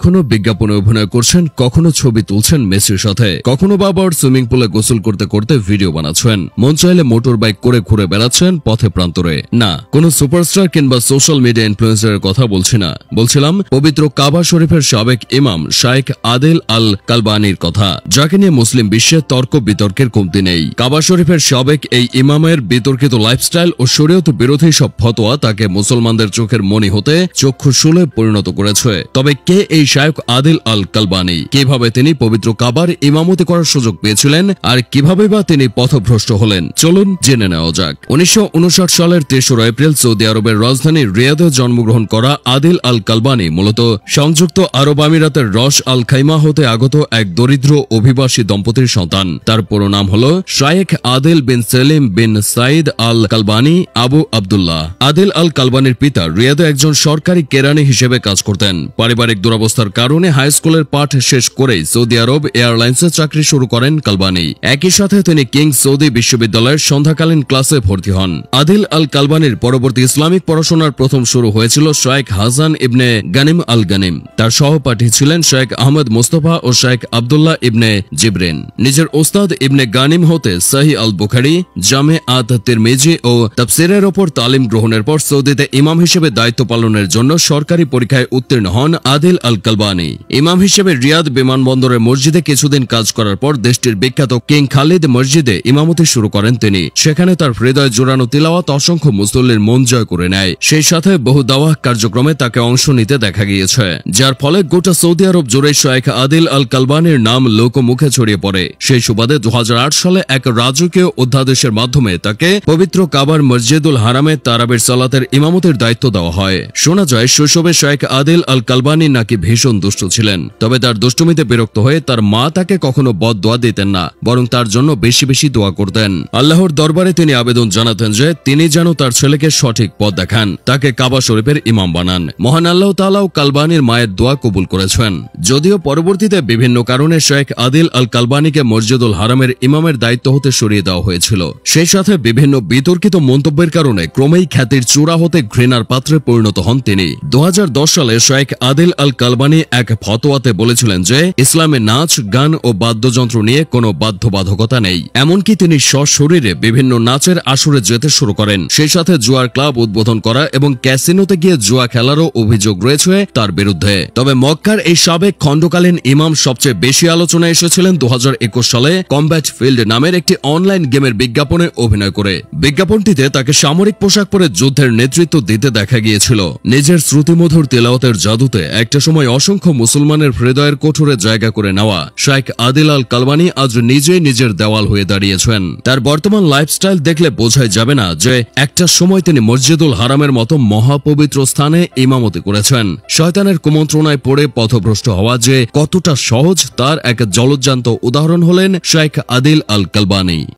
কখনো বিজ্ঞাপনে অভিনয় করছেন, কখনো ছবি তুলছেন মেসির সাথে, কখনো বা আবার সুইমিং পুলে গোসল করতে করতে ভিডিও বানাচ্ছেন, মন চাইলে মোটর বাইক করে ঘুরে বেড়াচ্ছেন পথে প্রান্তরে। না, কোন সুপারস্টার কিংবা সোশ্যাল মিডিয়া ইনফ্লুয়েন্সারের কথা বলছি না, বলছিলাম পবিত্র কাবা শরীফের সাবেক ইমাম শাইখ আদেল আল কালবানির কথা, যাকে নিয়ে মুসলিম বিশ্বে তর্ক বিতর্কের কমতি নেই। কাবা শরীফের সাবেক এই ইমামের বিতর্কিত লাইফস্টাইল ও শরীয়ত বিরোধী সব ফতোয়া তাকে মুসলমানদের চোখের মনি হতে চক্ষুশূলে পরিণত করেছে। তবে কে এই শাইখ আদেল আল কালবানি, কিভাবে তিনি পবিত্র কাবার ইমামতি করার সুযোগ পেয়েছিলেন, আর কিভাবে বা তিনি পথভ্রষ্ট হলেন, চলুন জেনে নেওয়া যাক। 1959 সালের 3রা এপ্রিল সৌদি আরবের রাজধানী রিয়াদে জন্মগ্রহণ করা আদেল আল কালবানি মূলত সংযুক্ত আরব আমিরাতের রস আল খাইমা হতে আগত এক দরিদ্র অভিবাসী দম্পতির সন্তান। তার পুরো নাম হল শাইখ আদেল বিন সেলিম বিন সাইদ আল কালবানি আবু আবদুল্লাহ। আদেল আল কালবানির পিতা রিয়াদে একজন সরকারি কেরানি হিসেবে কাজ করতেন। পারিবারিক দুরবস্থার কারণে হাই স্কুলের পাঠ শেষ করেই সৌদি আরব এয়ারলাইন্সে চাকরি শুরু করেন কালবানি। একই সাথে তিনি কিং সৌদি বিশ্ববিদ্যালয়ের সন্ধ্যাকালীন ক্লাসে ভর্তি হন। আদেল আল কালবানির পরবর্তী ইসলামিক পড়াশোনার প্রথম শুরু হয়েছিল শাইখ হাসান ইবনে গানিম আল গানিম। তার সহপাঠী ছিলেন শাইখ আহমদ মুস্তফা ও শাইখ আবদুল্লাহ ইবনে জিবরিন। নিজের ওস্তাদ ইবনে গানিম হতে সহিহ আল বুখারী, জামে আত তিরমিজি ও তাফসীরের ওপর তালিম গ্রহণের পর সৌদিতে ইমাম হিসেবে দায়িত্ব পালনের জন্য সরকারি পরীক্ষায় উত্তীর্ণ হন আদেল আল কালবানি। ইমাম হিসেবে রিয়াদ বিমানবন্দরের মসজিদে কিছুদিন কাজ করার পর দেশটির বিখ্যাত কিং খালিদ মসজিদে ইমামতি শুরু করেন তিনি। সেখানে তার হৃদয় জোড়ানো তিলাওয়াত অসংখ্য মুসল্লির মন জয় করে নেয়। সেই সাথে বহু দাওয়াহ কার্যক্রমে তাকে অংশ নিতে দেখা গিয়েছে, যার ফলে গোটা সৌদি আরব জুড়ে শাইখ আদেল আল কালবানির নাম লোকমুখে ছড়িয়ে পড়ে। সেই সুবাদে 2008 সালে এক রাজকীয় অধ্যাদেশের মাধ্যমে তাকে পবিত্র কাবার মসজিদুল হারামে তারাবির সালাতের ইমামতের দায়িত্ব দেওয়া হয়। শোনা যায় শৈশবে শাইখ আদেল আল কালবানি নাকি ভীষণ দুষ্ট ছিলেন। তবে তার দুষ্টুমিতে বিরক্ত হয়ে তার মা তাকে কখনো বদদোয়া দিতেন না, বরং তার জন্য বেশি বেশি দোয়া করতেন। আল্লাহর দরবারে তিনি আবেদন জানাতেন যে তিনি যেন তার ছেলেকে সঠিক পথ দেখান, তাকে কাবা শরীফের ইমাম বানান। মহান আল্লাহ তাআলাও কালবানির মায়ের দোয়া কবুল করেছেন। যদিও পরবর্তীতে বিভিন্ন কারণে শাইখ আদেল আল কালবানিকে মসজিদুল হারামের ইমামের দায়িত্ব হতে সরিয়ে দেওয়া হয়েছিল। সেই সাথে বিভিন্ন বিতর্কিত মন্তব্যের কারণে ক্রমেই খ্যাতির চূড়া হতে ঘৃণার পাত্রে পরিণত হন তিনি। 2010 সালে শাইখ আদেল আল কালবানি এক ফতোয়াতে বলেছিলেন যে ইসলামে নাচ, গান ও বাদ্যযন্ত্র নিয়ে কোনো বাধ্যবাধকতা নেই। এমনকি তিনি সশরীরে বিভিন্ন নাচের আসরে যেতে শুরু করেন। সেই সাথে জুয়ার ক্লাব উদ্বোধন করা এবং ক্যাসিনোতে গিয়ে জুয়া খেলারও অভিযোগ রয়েছে তার বিরুদ্ধে। তবে মক্কার এই সাবেক খণ্ডকালীন ইমাম সবচেয়ে বেশি আলোচনায় এসেছিলেন 2021 সালে কমব্যাট ফিল্ড নামের একটি অনলাইন গেমের বিজ্ঞাপনে অভিনয় করে। বিজ্ঞাপনটিতে তাকে সামরিক পোশাক পরে যুদ্ধের নেতৃত্ব দিতে দেখা গিয়েছিল। নিজের শ্রুতিমধুর তেলাওয়াতের জাদুতে একটা সময় অসংখ্য মুসলমানের হৃদয়ের কোঠরে জায়গা করে নেওয়া শাইখ আদেল আল কালবানি আজ নিজেই নিজের দেওয়াল হয়ে দাঁড়িয়েছেন। তার বর্তমান লাইফস্টাইল দেখলে বোঝাই যাবে না যে একটা সময় তিনি মসজিদুল হারামের মতো মহাপবিত্র স্থানে ইমামতি করেছেন। শয়তানের কুমন্ত্রণায় পড়ে পথভ্রষ্ট হওয়া যে কতটা সহজ তার এক জলজ্জান্ত উদাহরণ হলেন শাইখ আদেল আল কালবানি।